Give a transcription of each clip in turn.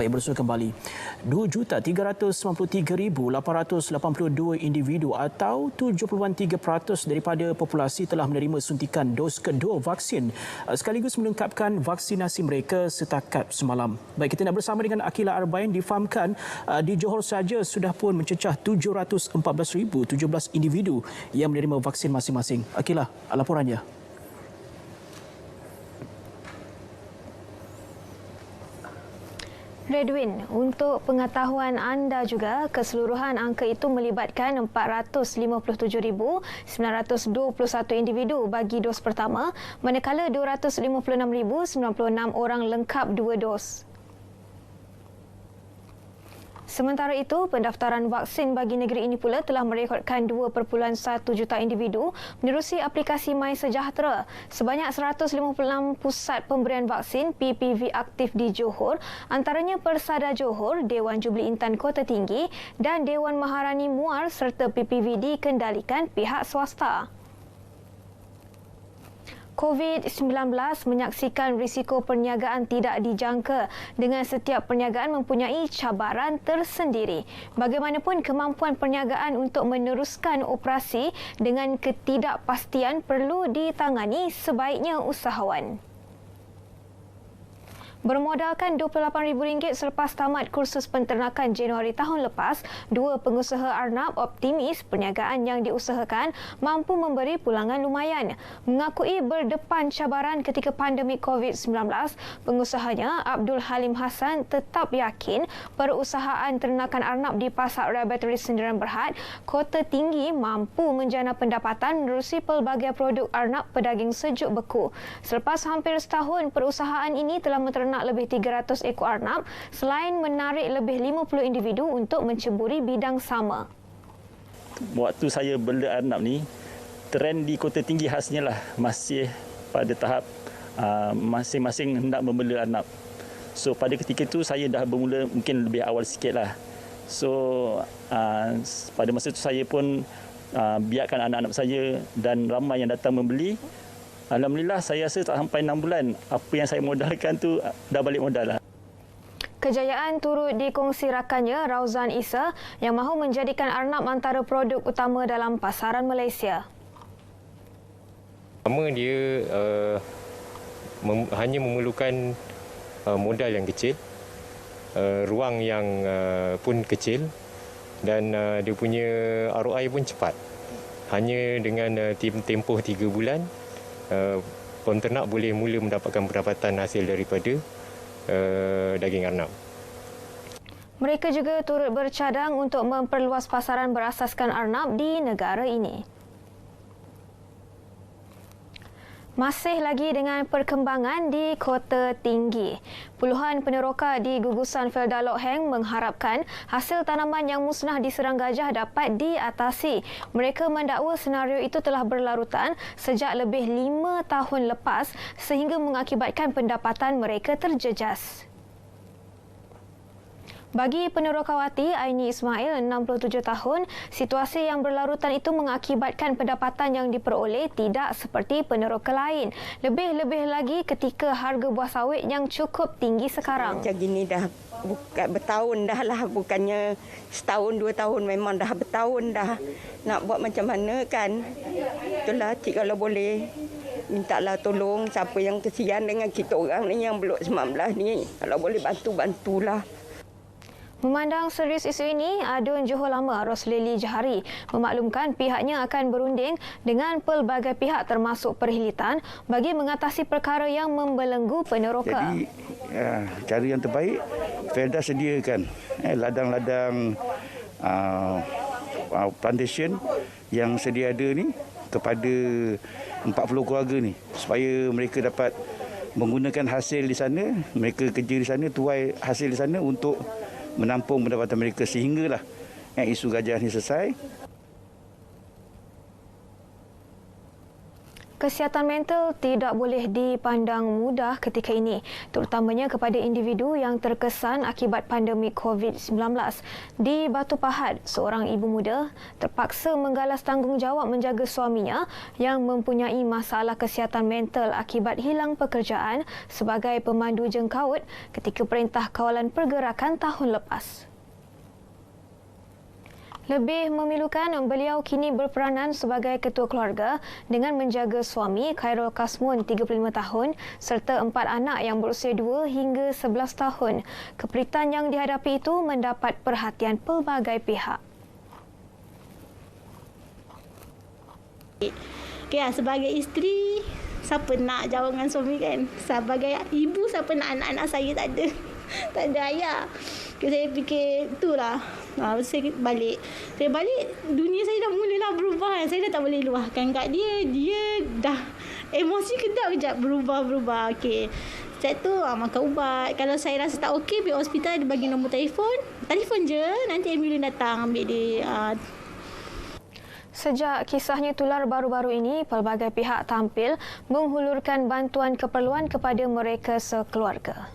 Baik, bersua kembali. 2,393,882 individu atau 70.3% daripada populasi telah menerima suntikan dos kedua vaksin sekaligus melengkapkan vaksinasi mereka setakat semalam. Baik, kita nak bersama dengan Akila Arbain. Difahamkan di Johor saja sudah pun mencecah 714,017 individu yang menerima vaksin masing-masing. Akila, laporannya. Redwin, untuk pengetahuan anda juga, keseluruhan angka itu melibatkan 457,921 individu bagi dos pertama, manakala 256,096 orang lengkap dua dos. Sementara itu, pendaftaran vaksin bagi negeri ini pula telah merekodkan 2.1 juta individu menerusi aplikasi MySejahtera. Sebanyak 156 pusat pemberian vaksin PPV aktif di Johor, antaranya Persada Johor, Dewan Jubli Intan Kota Tinggi dan Dewan Maharani Muar serta PPV dikendalikan pihak swasta. COVID-19 menyaksikan risiko perniagaan tidak dijangka dengan setiap perniagaan mempunyai cabaran tersendiri. Bagaimanapun, kemampuan perniagaan untuk meneruskan operasi dengan ketidakpastian perlu ditangani sebaiknya usahawan. Bermodalkan RM28,000 selepas tamat kursus penternakan Januari tahun lepas, dua pengusaha arnab optimis perniagaan yang diusahakan mampu memberi pulangan lumayan. Mengakui berdepan cabaran ketika pandemik COVID-19, pengusahanya Abdul Halim Hassan tetap yakin perusahaan ternakan arnab di Pasar Laboratory Sendirian Berhad, Kota Tinggi mampu menjana pendapatan menerusi pelbagai produk arnab pedaging sejuk beku. Selepas hampir setahun, perusahaan ini telah menternak lebih 300 ekor arnab selain menarik lebih 50 individu untuk menceburi bidang sama. Waktu saya bela arnab ni, trend di Kota Tinggi khasnya lah masih pada tahap masing-masing hendak membela arnab. So pada ketika itu saya dah bermula mungkin lebih awal sikit lah. So pada masa itu saya pun biarkan anak-anak saya dan ramai yang datang membeli. Alhamdulillah, saya rasa tak sampai 6 bulan, apa yang saya modalkan tu dah balik modal lah. Kejayaan turut dikongsi rakannya Rauzan Isa yang mahu menjadikan arnab antara produk utama dalam pasaran Malaysia. Pertama, dia hanya memerlukan modal yang kecil, ruang yang pun kecil dan dia punya ROI pun cepat. Hanya dengan tempoh 3 bulan, penternak boleh mula mendapatkan pendapatan hasil daripada daging arnab. Mereka juga turut bercadang untuk memperluas pasaran berasaskan arnab di negara ini. Masih lagi dengan perkembangan di Kota Tinggi. Puluhan peneroka di gugusan Felda Lok Heng mengharapkan hasil tanaman yang musnah diserang gajah dapat diatasi. Mereka mendakwa senario itu telah berlarutan sejak lebih 5 tahun lepas sehingga mengakibatkan pendapatan mereka terjejas. Bagi penerokawati Aini Ismail, 67 tahun, situasi yang berlarutan itu mengakibatkan pendapatan yang diperoleh tidak seperti peneroka lain. Lebih-lebih lagi ketika harga buah sawit yang cukup tinggi sekarang. Macam gini dah bukan bertahun dah lah, bukannya setahun 2 tahun, memang dah bertahun dah. Nak buat macam mana kan? Itulah cik, kalau boleh mintalah tolong siapa yang kesian dengan kita orang ni yang belum 19 ni. Kalau boleh bantulah. Memandang serius isu ini, Adun Johor Lama Roslili Jahari memaklumkan pihaknya akan berunding dengan pelbagai pihak termasuk Perhilitan bagi mengatasi perkara yang membelenggu peneroka. Jadi, cara yang terbaik, Felda sediakan ladang-ladang plantation yang sedia ada ni kepada 40 keluarga ni supaya mereka dapat menggunakan hasil di sana, mereka kerja di sana, tuai hasil di sana untuk menampung pendapatan mereka sehinggalah isu gajah ini selesai. Kesihatan mental tidak boleh dipandang mudah ketika ini, terutamanya kepada individu yang terkesan akibat pandemik COVID-19. Di Batu Pahat, seorang ibu muda terpaksa menggalas tanggungjawab menjaga suaminya yang mempunyai masalah kesihatan mental akibat hilang pekerjaan sebagai pemandu jengkaut ketika Perintah Kawalan Pergerakan tahun lepas. Lebih memilukan, beliau kini berperanan sebagai ketua keluarga dengan menjaga suami Khairul Kasmun 35 tahun serta 4 anak yang berusia 2 hingga 11 tahun. Keperitan yang dihadapi itu mendapat perhatian pelbagai pihak. Sebagai isteri, siapa nak jawab dengan suami kan? Sebagai ibu, siapa nak anak-anak saya tak ada. Tak ada ayah. Saya fikir itulah. Saya balik, dunia saya dah mulalah berubah. Saya dah tak boleh luahkan kat dia. Dia dah emosi kejap berubah. Okey. Sejak tu makan ubat. Kalau saya rasa tak okey, pergi hospital, dia bagi nombor telefon. Telefon je, nanti ambulans datang ambil dia. Sejak kisahnya tular baru-baru ini, pelbagai pihak tampil menghulurkan bantuan keperluan kepada mereka sekeluarga.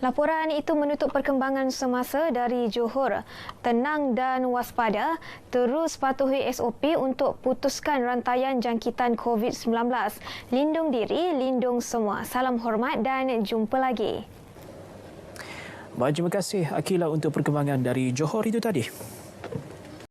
Laporan itu menutup perkembangan semasa dari Johor. Tenang dan waspada, terus patuhi SOP untuk putuskan rantaian jangkitan COVID-19. Lindung diri, lindung semua. Salam hormat dan jumpa lagi. Baik, terima kasih Akila untuk perkembangan dari Johor itu tadi.